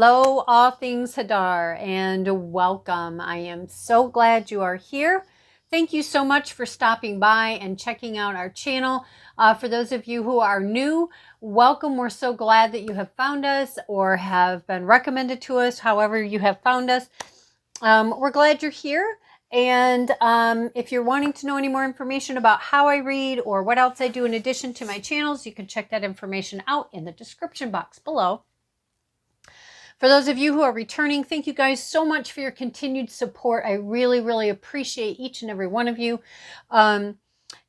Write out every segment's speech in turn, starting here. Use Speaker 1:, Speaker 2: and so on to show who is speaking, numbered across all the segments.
Speaker 1: Hello, all things Hadar, and welcome. I am so glad you are here. Thank you so much for stopping by and checking out our channel. For those of you who are new, welcome. We're so glad that you have found us or have been recommended to us, however you have found us. We're glad you're here. And if you're wanting to know any more information about how I read or what else I do in addition to my channels, you can check that information out in the description box below. For those of you who are returning, thank you guys so much for your continued support. I really, really appreciate each and every one of you. And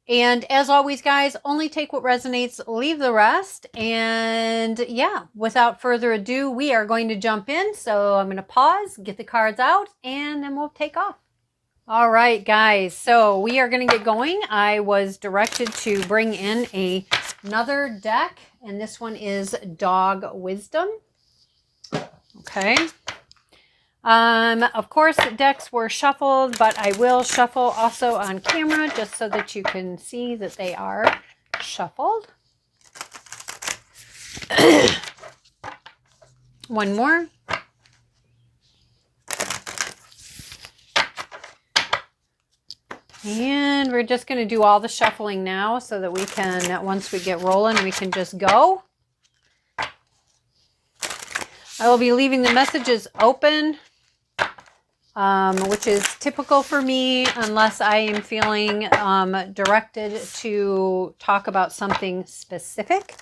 Speaker 1: as always, guys, only take what resonates, leave the rest. And yeah, without further ado, we are going to jump in. So I'm going to pause, get the cards out, and then we'll take off. All right, guys, so we are going to get going. I was directed to bring in another deck, and this one is Dog Wisdom. Okay. Of course, the decks were shuffled, but I will shuffle also on camera just so that you can see that they are shuffled. One more. And we're just going to do all the shuffling now so that we can, once we get rolling, we can just go. I will be leaving the messages open, which is typical for me unless I am feeling directed to talk about something specific.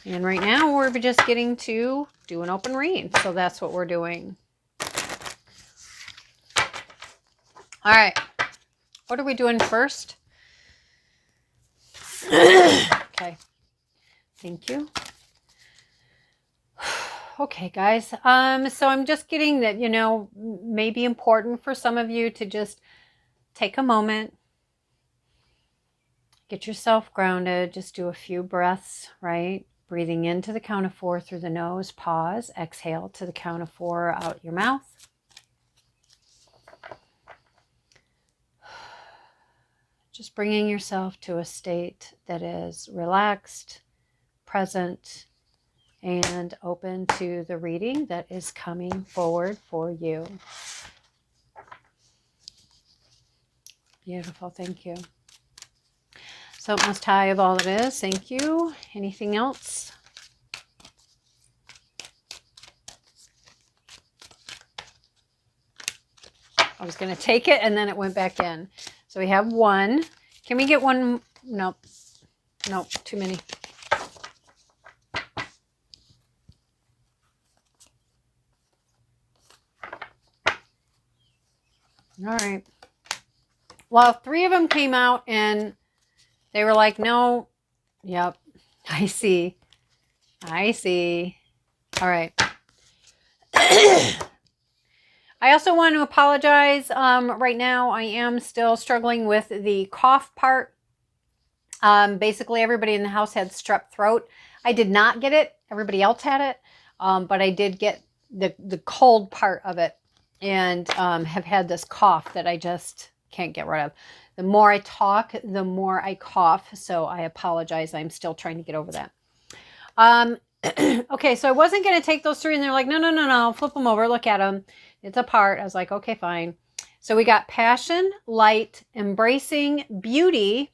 Speaker 1: And right now we're just getting to do an open read. So that's what we're doing. All right. What are we doing first? Okay. Thank you. Okay, guys. So I'm just getting that, you know, may be important for some of you to just take a moment, get yourself grounded, just do a few breaths, right? Breathing into the count of 4 through the nose, pause, exhale to the count of 4 out your mouth. Just bringing yourself to a state that is relaxed, present, and open to the reading that is coming forward for you. Beautiful, thank you. So Most High of all that is, thank you. Anything else? I was going to take it and then it went back in. So we have one. Can we get one? Nope. Nope, too many. All right. Well, 3 of them came out and they were like, no. Yep. I see. I see. All right. I also want to apologize. Right now, I am still struggling with the cough part. Basically, everybody in the house had strep throat. I did not get it. Everybody else had it. But I did get the cold part of it. And have had this cough that I just can't get rid of. The more I talk, the more I cough. So I apologize. I'm still trying to get over that. Okay, so I wasn't going to take those 3. And they're like, no. Flip them over. Look at them. It's apart. I was like, okay, fine. So we got passion, light, embracing, beauty.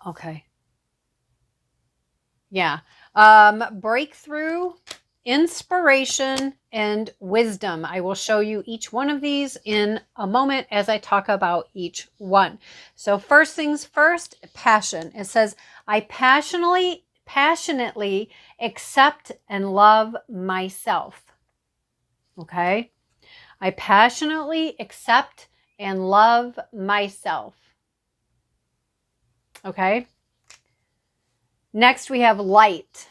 Speaker 1: Okay. Yeah. Breakthrough, inspiration, and wisdom. I will show you each one of these in a moment as I talk about each one. So first things first, passion. It says, I passionately accept and love myself. Okay? I passionately accept and love myself. Okay? Next, we have light.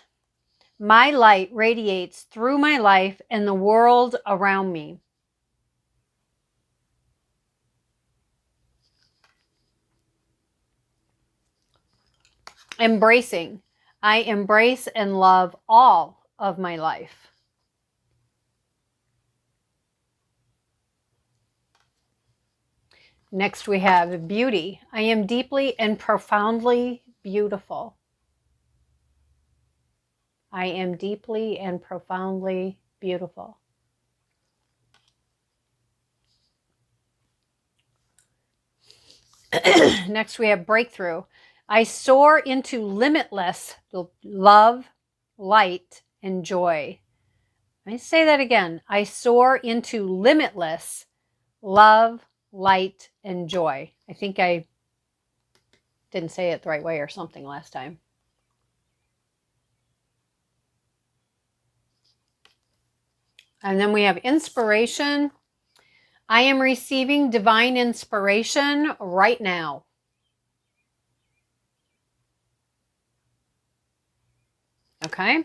Speaker 1: My light radiates through my life and the world around me. Embracing. I embrace and love all of my life. Next, we have beauty. I am deeply and profoundly beautiful. I am deeply and profoundly beautiful. Next, we have breakthrough. I soar into limitless love, light, and joy. Let me say that again. I soar into limitless love, light, and joy. I think I didn't say it the right way or something last time. And then we have inspiration. I am receiving divine inspiration right now. Okay.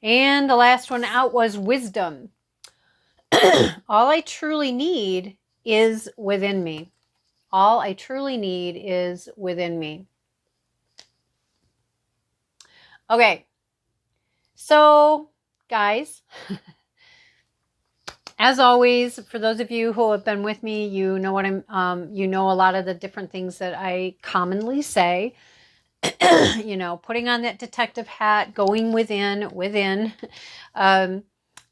Speaker 1: And the last one out was wisdom. All I truly need is within me. All I truly need is within me. Okay. So, guys, as always, for those of you who have been with me, you know what you know a lot of the different things that I commonly say. You know, putting on that detective hat, going within,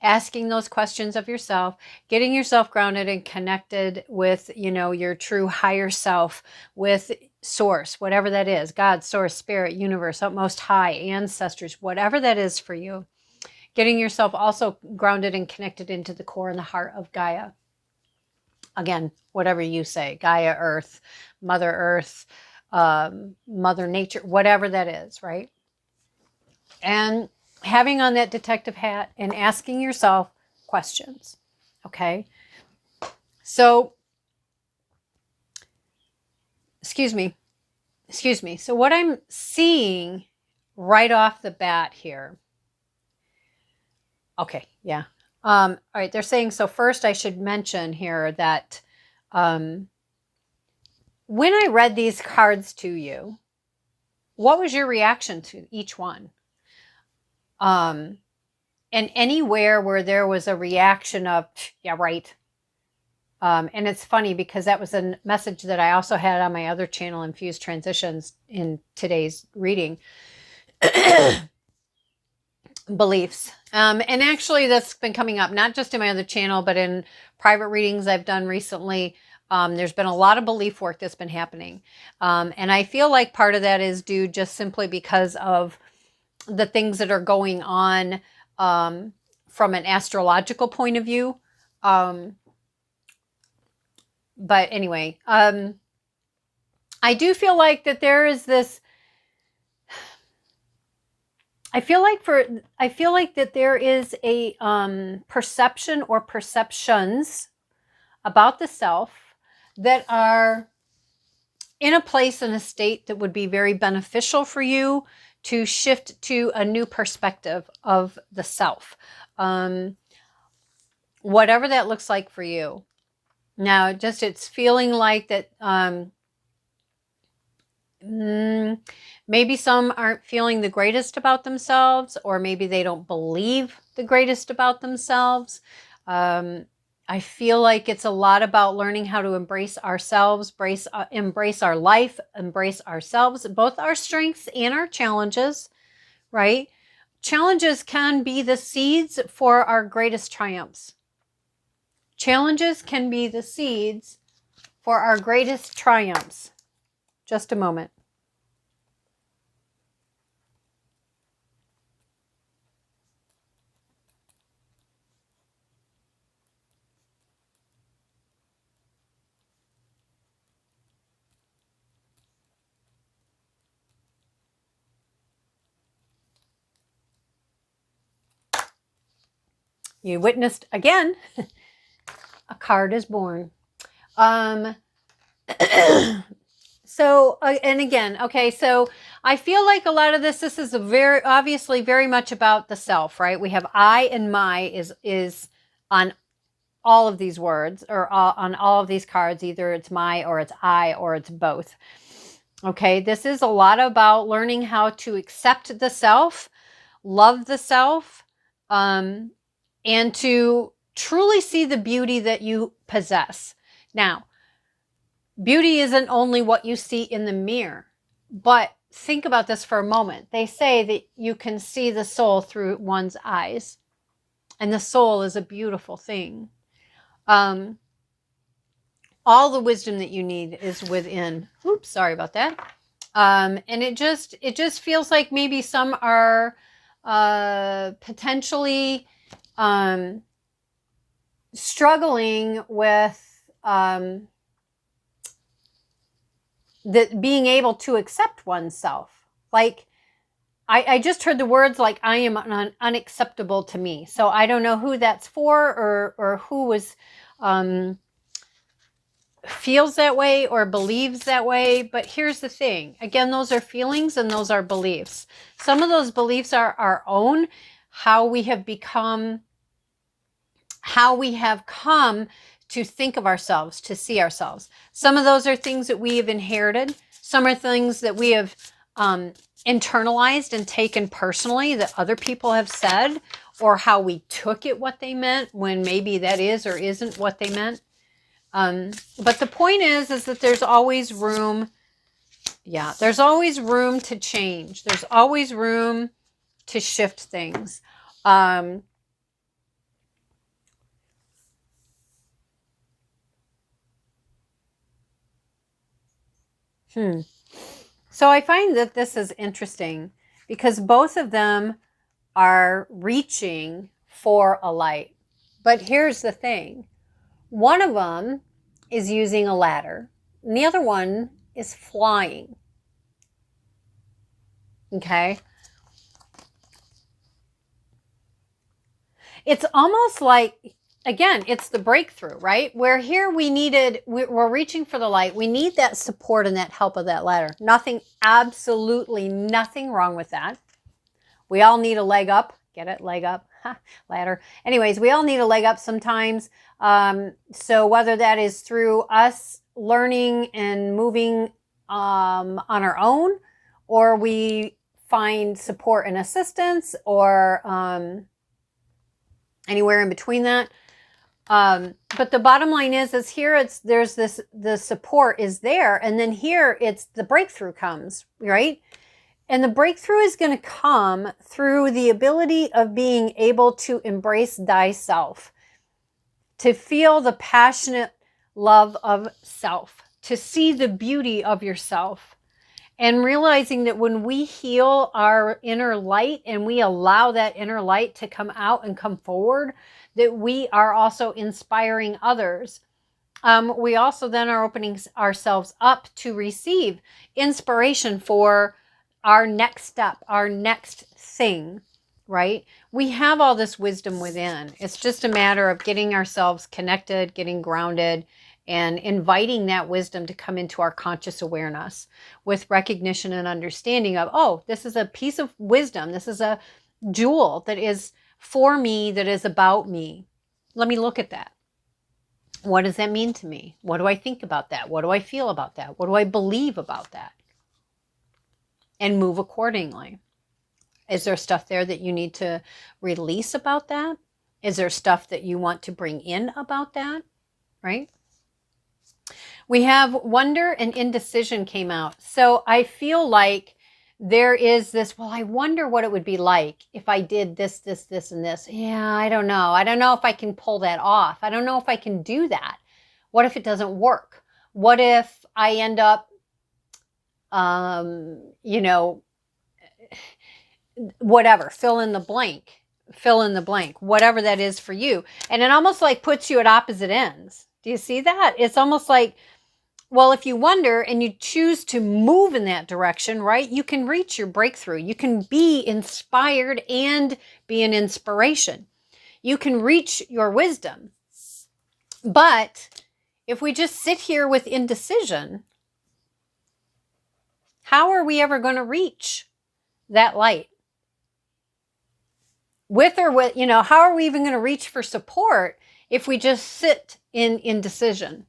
Speaker 1: asking those questions of yourself, getting yourself grounded and connected with, you know, your true higher self, with source, whatever that is, God, source, spirit, universe, utmost high, ancestors, whatever that is for you. Getting yourself also grounded and connected into the core and the heart of Gaia. Again, whatever you say, Gaia, Earth, Mother Nature, whatever that is, right? And having on that detective hat and asking yourself questions, okay? So, excuse me. So what I'm seeing right off the bat here, okay, yeah. All right, they're saying, so first I should mention here that when I read these cards to you, what was your reaction to each one? And anywhere where there was a reaction of, yeah, right. And it's funny because that was a message that I also had on my other channel, Infused Transitions, in today's reading. Beliefs. And actually that's been coming up not just in my other channel, but in private readings I've done recently. There's been a lot of belief work that's been happening. And I feel like part of that is due just simply because of the things that are going on from an astrological point of view. But anyway, I do feel like that there is this, I feel like that there is a perception or perceptions about the self that are in a place, in a state that would be very beneficial for you to shift to a new perspective of the self. Whatever that looks like for you. Now, just it's feeling like that maybe some aren't feeling the greatest about themselves, or maybe they don't believe the greatest about themselves. I feel like it's a lot about learning how to embrace ourselves, embrace our life, embrace ourselves, both our strengths and our challenges, right? Challenges can be the seeds for our greatest triumphs. Challenges can be the seeds for our greatest triumphs. Just a moment. You witnessed again, a card is born. So, and again, okay, so I feel like a lot of this is a obviously very much about the self, right? We have I and my is on all of these words, or on all of these cards. Either it's my, or it's I, or it's both. Okay, this is a lot about learning how to accept the self, love the self, and to truly see the beauty that you possess. Now, beauty isn't only what you see in the mirror, but think about this for a moment. They say that you can see the soul through one's eyes, and the soul is a beautiful thing. All the wisdom that you need is within. Oops, sorry about that. And it just feels like maybe some are potentially struggling with being able to accept oneself. Like, I just heard the words like, I am unacceptable to me. So I don't know who that's for, or who was feels that way or believes that way. But here's the thing. Again, those are feelings and those are beliefs. Some of those beliefs are our own, how we have become, how we have come to think of ourselves, to see ourselves. Some of those are things that we have inherited. Some are things that we have internalized and taken personally that other people have said, or how we took it what they meant when maybe that is or isn't what they meant. But the point is that there's always room. Yeah, there's always room to change. There's always room to shift things. So I find that this is interesting because both of them are reaching for a light. But here's the thing. One of them is using a ladder, and the other one is flying. Okay? It's almost like, again, it's the breakthrough, right? Where here we're reaching for the light. We need that support and that help of that ladder. Nothing, absolutely nothing wrong with that. We all need a leg up. Get it? Leg up. Ladder. Anyways, we all need a leg up sometimes. So whether that is through us learning and moving on our own, or we find support and assistance, or anywhere in between that. But the bottom line is here there's this, the support is there, and then here it's the breakthrough comes, right? And the breakthrough is going to come through the ability of being able to embrace thyself, to feel the passionate love of self, to see the beauty of yourself, and realizing that when we heal our inner light and we allow that inner light to come out and come forward, that we are also inspiring others. We also then are opening ourselves up to receive inspiration for our next step, our next thing, right? We have all this wisdom within. It's just a matter of getting ourselves connected, getting grounded, and inviting that wisdom to come into our conscious awareness with recognition and understanding of, oh, this is a piece of wisdom. This is a jewel that is for me, that is about me. Let me look at that. What does that mean to me? What do I think about that? What do I feel about that? What do I believe about that? And move accordingly. Is there stuff there that you need to release about that? Is there stuff that you want to bring in about that? Right? We have wonder and indecision came out. So I feel like there is this, well, I wonder what it would be like if I did this, this, this, and this. Yeah, I don't know. I don't know if I can pull that off. I don't know if I can do that. What if it doesn't work? What if I end up, whatever, fill in the blank, whatever that is for you. And it almost like puts you at opposite ends. Do you see that? It's almost like, well, if you wonder and you choose to move in that direction, right, you can reach your breakthrough. You can be inspired and be an inspiration. You can reach your wisdom. But if we just sit here with indecision, how are we ever going to reach that light? With or with, how are we even going to reach for support if we just sit in indecision?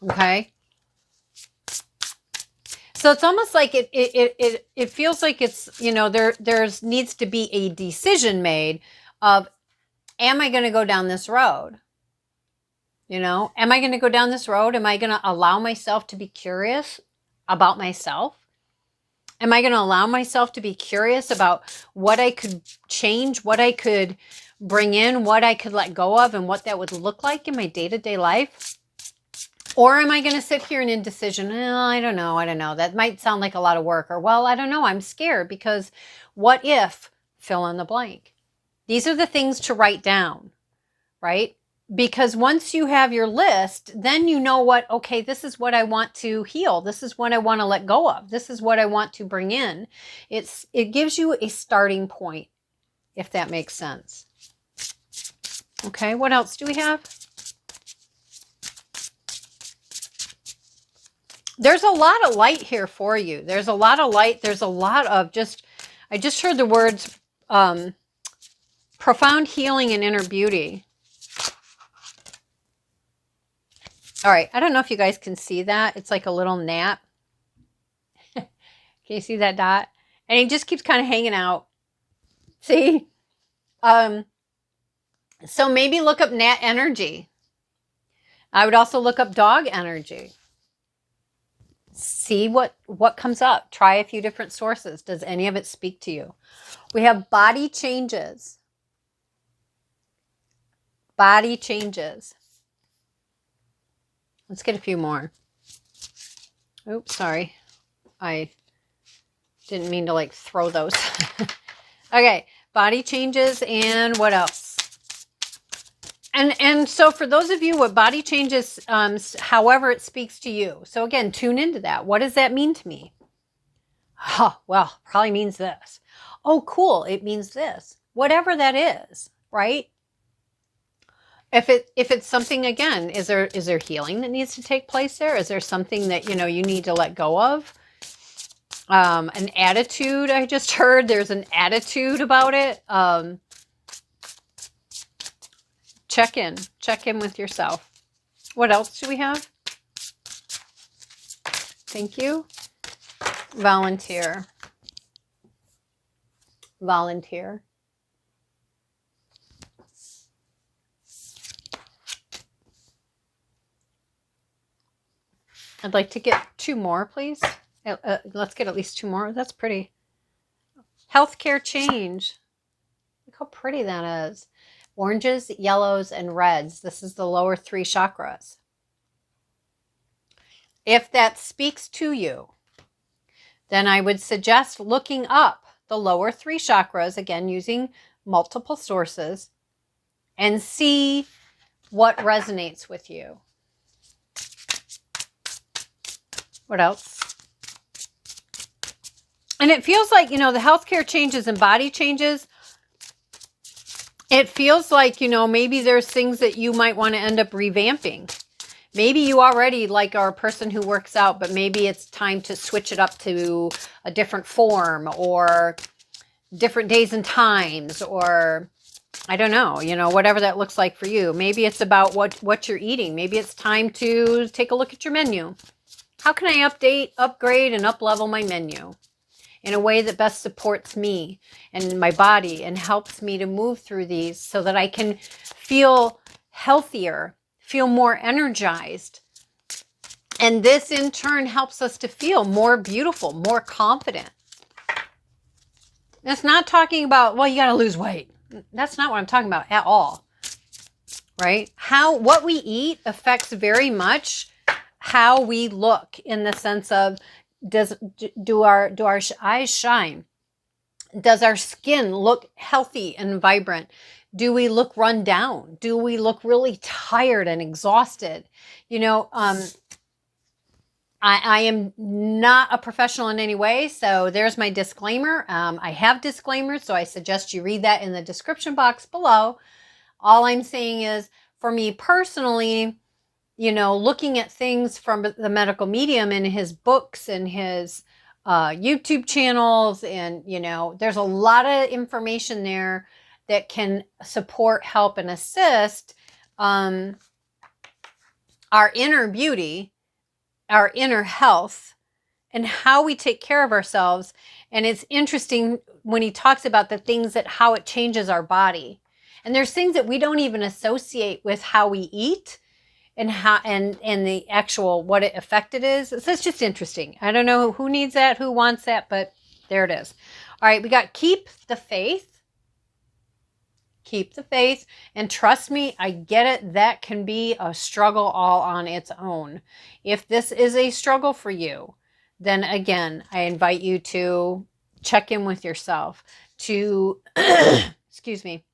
Speaker 1: Okay. So it's almost like it feels like it's, there's needs to be a decision made of, am I going to go down this road? Am I going to go down this road? Am I going to allow myself to be curious? about myself? Am I going to allow myself to be curious about what I could change, what I could bring in, what I could let go of, and what that would look like in my day-to-day life? Or am I going to sit here in indecision? I don't know. That might sound like a lot of work. Or, well, I don't know. I'm scared because what if, fill in the blank? These are the things to write down, right? Because once you have your list, then you know what, okay, this is what I want to heal. This is what I want to let go of. This is what I want to bring in. It gives you a starting point, if that makes sense. Okay, what else do we have? There's a lot of light here for you. There's a lot of light. There's a lot of I just heard the words profound healing and inner beauty. All right, I don't know if you guys can see that. It's like a little gnat. Can you see that dot? And he just keeps kind of hanging out. See? So maybe look up gnat energy. I would also look up dog energy. See what comes up. Try a few different sources. Does any of it speak to you? We have body changes. Body changes. Let's get a few more. Oops, sorry. I didn't mean to like throw those. Okay, body changes and what else? And so for those of you what body changes, however it speaks to you. So again, tune into that. What does that mean to me? Well, probably means this. Oh, cool. It means this. Whatever that is, right? If it's something, again, is there healing that needs to take place there? Is there something that, you need to let go of? An attitude, I just heard. There's an attitude about it. Check in with yourself. What else do we have? Thank you. Volunteer. I'd like to get 2 more, please. Let's get at least 2 more. That's pretty. Healthcare change. Look how pretty that is. Oranges, yellows, and reds. This is the lower 3 chakras. If that speaks to you, then I would suggest looking up the lower 3 chakras, again, using multiple sources, and see what resonates with you. What else? And it feels like, the healthcare changes and body changes, it feels like, maybe there's things that you might want to end up revamping. Maybe you already are a person who works out, but maybe it's time to switch it up to a different form or different days and times, or I don't know, whatever that looks like for you. Maybe it's about what you're eating. Maybe it's time to take a look at your menu. How can I update, upgrade, and up-level my menu in a way that best supports me and my body and helps me to move through these so that I can feel healthier, feel more energized. And this in turn helps us to feel more beautiful, more confident. It's not talking about, well, you got to lose weight. That's not what I'm talking about at all, right? What we eat affects very much how we look, in the sense of, do our eyes shine? Does our skin look healthy and vibrant? Do we look run down? Do we look really tired and exhausted? I am not a professional in any way, so there's my disclaimer. I have disclaimers, so I suggest you read that in the description box below. All I'm saying is, for me personally, looking at things from the medical medium in his books and his YouTube channels, and, there's a lot of information there that can support, help, and assist our inner beauty, our inner health, and how we take care of ourselves. And it's interesting when he talks about the things how it changes our body. And there's things that we don't even associate with how we eat. and how and the actual what it affected is. So it's just interesting. I don't know who needs that, who wants that, but there it is. All right, we got keep the faith. Keep the faith. And trust me, I get it. That can be a struggle all on its own. If this is a struggle for you, then again, I invite you to check in with yourself, to, excuse me,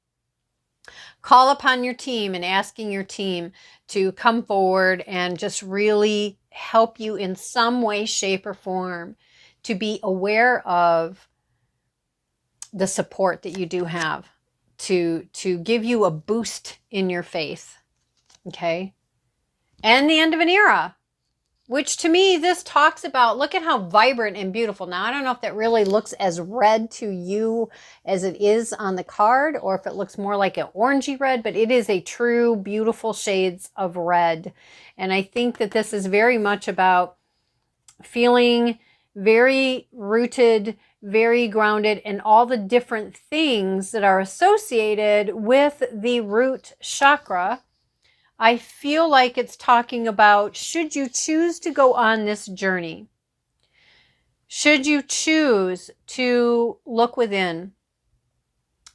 Speaker 1: call upon your team and asking your team to come forward and just really help you in some way, shape, or form to be aware of the support that you do have to give you a boost in your faith. Okay. And the end of an era, which to me, this talks about, look at how vibrant and beautiful. Now, I don't know if that really looks as red to you as it is on the card, or if it looks more like an orangey red, but it is a true beautiful shades of red. And I think that this is very much about feeling very rooted, very grounded in all the different things that are associated with the root chakra. I feel like it's talking about, should you choose to go on this journey, should you choose to look within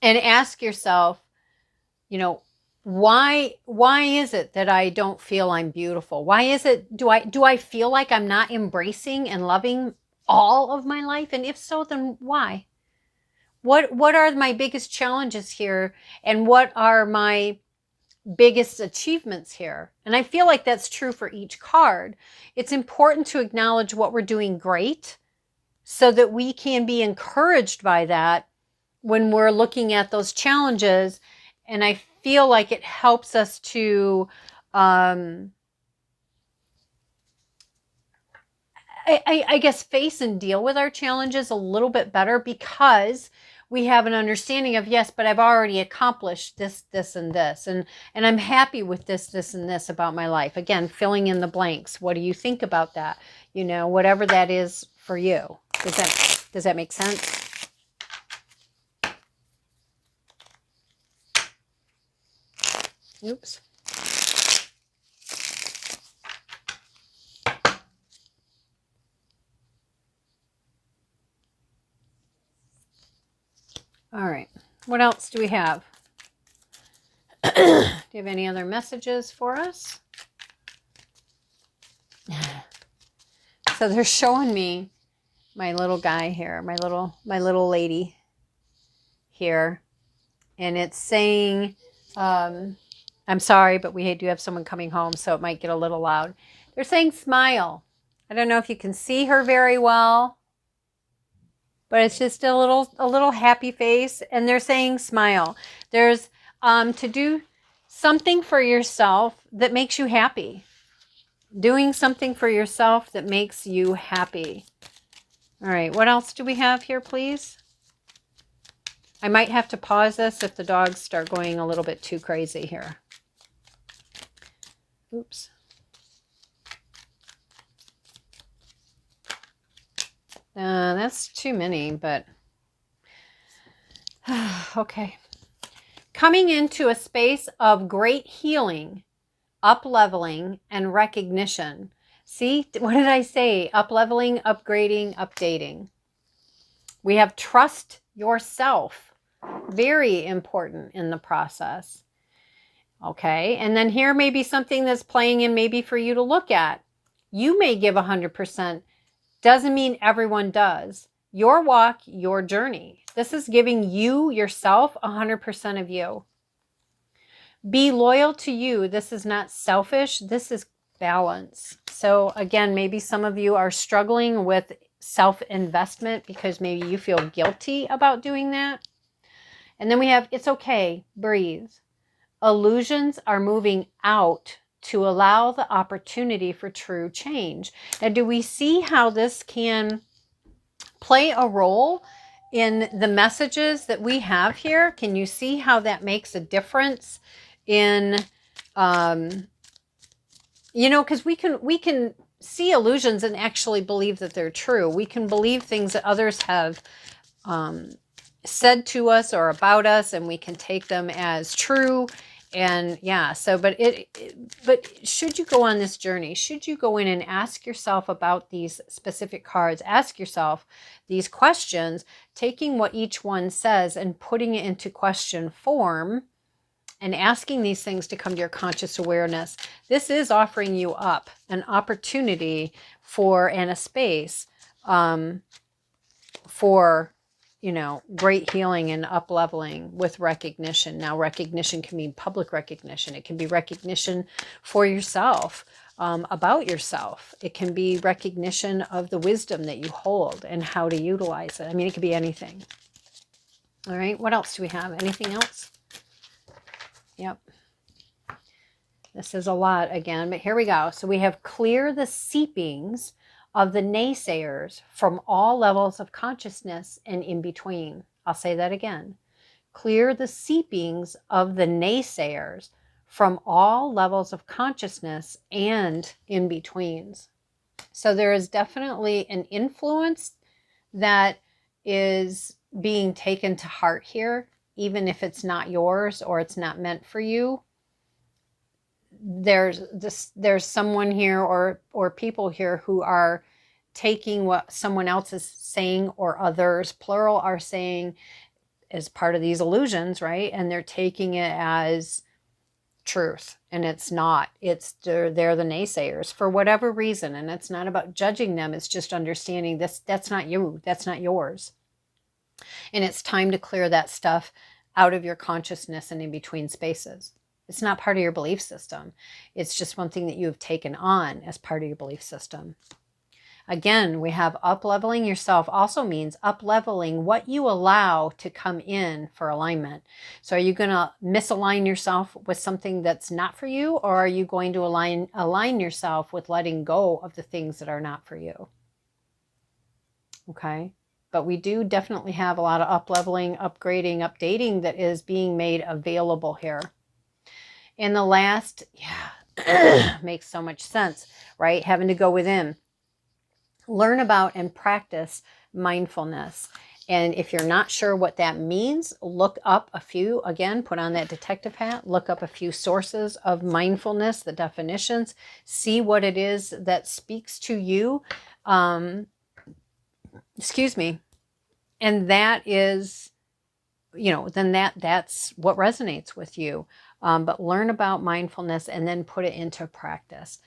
Speaker 1: and ask yourself, you know, why is it that I don't feel I'm beautiful? Why is it, do I feel like I'm not embracing and loving all of my life? And if so, then why? What are my biggest challenges here? And what are my biggest achievements here? And I feel like that's true for each card. It's important to acknowledge what we're doing great so that we can be encouraged by that when we're looking at those challenges. And I feel like it helps us to I guess face and deal with our challenges a little bit better, because we have an understanding of, yes, but I've already accomplished this, this, and this, and I'm happy with this, this, and this about my life. Again, filling in the blanks. What do you think about that? You know, whatever that is for you. Does that make sense? Oops. All right. What else do we have? Do you have any other messages for us? So they're showing me my little guy here, my little lady here, and it's saying, I'm sorry, but we do have someone coming home, so it might get a little loud. They're saying smile. I don't know if you can see her very well, but it's just a little happy face, and they're saying smile. There's to do something for yourself that makes you happy. Doing something for yourself that makes you happy. All right, what else do we have here, please? I might have to pause this if the dogs start going a little bit too crazy here. Oops. That's too many, but okay. Coming into a space of great healing, up-leveling, and recognition. See, what did I say? Up-leveling, upgrading, updating. We have trust yourself. Very important in the process. Okay, and then here may be something that's playing in maybe for you to look at. You may give 100%. Doesn't mean everyone does. Your walk, your journey. This is giving you, yourself, 100% of you. Be loyal to you. This is not selfish. This is balance. So again, maybe some of you are struggling with self-investment because maybe you feel guilty about doing that. And then we have, it's okay, breathe. Illusions are moving out to allow the opportunity for true change. Now, do we see how this can play a role in the messages that we have here? Can you see how that makes a difference in, you know, because we can see illusions and actually believe that they're true. We can believe things that others have said to us or about us, and we can take them as true. And yeah, so, but should you go on this journey, should you go in and ask yourself about these specific cards, ask yourself these questions, taking what each one says and putting it into question form and asking these things to come to your conscious awareness. This is offering you up an opportunity for, and a space for, you know, great healing and up leveling with recognition. Now, recognition can mean public recognition. It can be recognition for yourself, about yourself. It can be recognition of the wisdom that you hold and how to utilize it. I mean, it could be anything. All right. What else do we have? Anything else? Yep. This is a lot again, but here we go. So we have clear the seepings of the naysayers from all levels of consciousness and in between. I'll say that again. Clear the seepings of the naysayers from all levels of consciousness and in betweens. So there is definitely an influence that is being taken to heart here, even if it's not yours or it's not meant for you. There's someone here or people here who are taking what someone else is saying, or others, plural, are saying as part of these illusions, right? And they're taking it as truth, and it's not. It's they're the naysayers for whatever reason, and it's not about judging them. It's just understanding that's not you, that's not yours, and it's time to clear that stuff out of your consciousness and in between spaces. It's not part of your belief system. It's just one thing that you have taken on as part of your belief system. Again, we have up-leveling yourself also means up-leveling what you allow to come in for alignment. So are you going to misalign yourself with something that's not for you, or are you going to align yourself with letting go of the things that are not for you? Okay. But we do definitely have a lot of up-leveling, upgrading, updating that is being made available here. And the last, yeah, makes so much sense, right? Having to go within. Learn about and practice mindfulness. And if you're not sure what that means, look up a few, again, put on that detective hat, look up a few sources of mindfulness, the definitions, see what it is that speaks to you. Excuse me. And that is, you know, then that's what resonates with you. But learn about mindfulness and then put it into practice.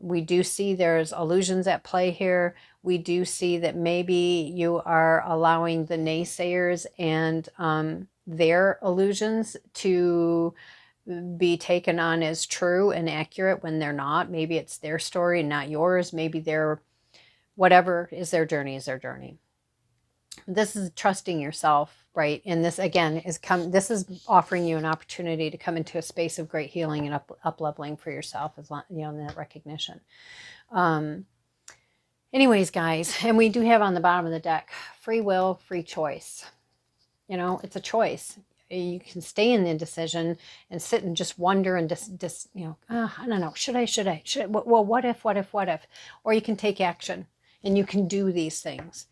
Speaker 1: We do see there's illusions at play here. We do see that maybe you are allowing the naysayers and their illusions to be taken on as true and accurate when they're not. Maybe it's their story and not yours. Maybe they're, whatever is their journey is their journey. This is trusting yourself, right? And this again this is offering you an opportunity to come into a space of great healing and up leveling for yourself, as you know, in that recognition. Anyways, guys, and we do have on the bottom of the deck, free will, free choice. You know, it's a choice. You can stay in the indecision and sit and just wonder and just you know, I don't know, should I, well, what if, or you can take action and you can do these things.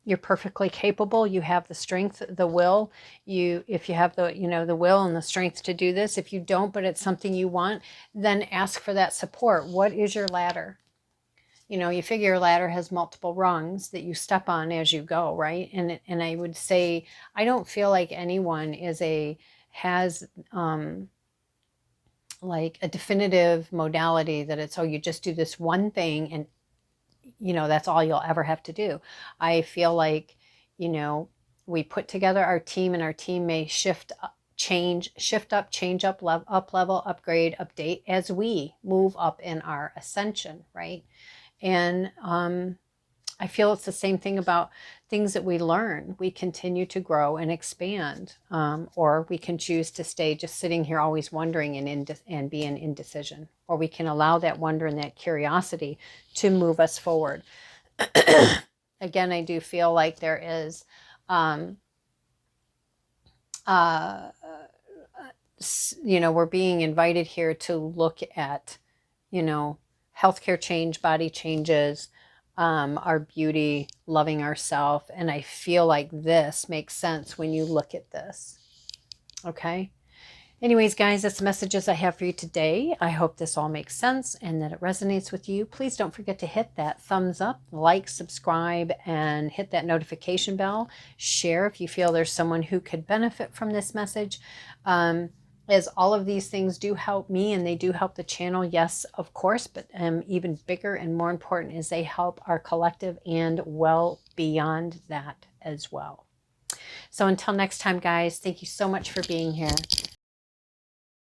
Speaker 1: You're perfectly capable. You have the strength, the will. If you have the, you know, the will and the strength to do this. If you don't, but it's something you want, then ask for that support. What is your ladder? You know, you figure your ladder has multiple rungs that you step on as you go, right? And I would say, I don't feel like anyone has like a definitive modality that it's, oh, you just do this one thing and, you know, that's all you'll ever have to do. I feel like, you know, we put together our team, and our team may shift up, change up, level, upgrade, update as we move up in our ascension, right? And I feel it's the same thing about things that we learn. We continue to grow and expand, or we can choose to stay just sitting here always wondering and be in indecision, or we can allow that wonder and that curiosity to move us forward. Again, I do feel like there is, you know, we're being invited here to look at, you know, healthcare change, body changes, our beauty, loving ourselves. And I feel like this makes sense when you look at this. Okay. Anyways, guys, that's the messages I have for you today. I hope this all makes sense and that it resonates with you. Please don't forget to hit that thumbs up, like, subscribe, and hit that notification bell. Share if you feel there's someone who could benefit from this message. As all of these things do help me and they do help the channel, yes, of course, but even bigger and more important is they help our collective and well beyond that as well. So until next time, guys, thank you so much for being here.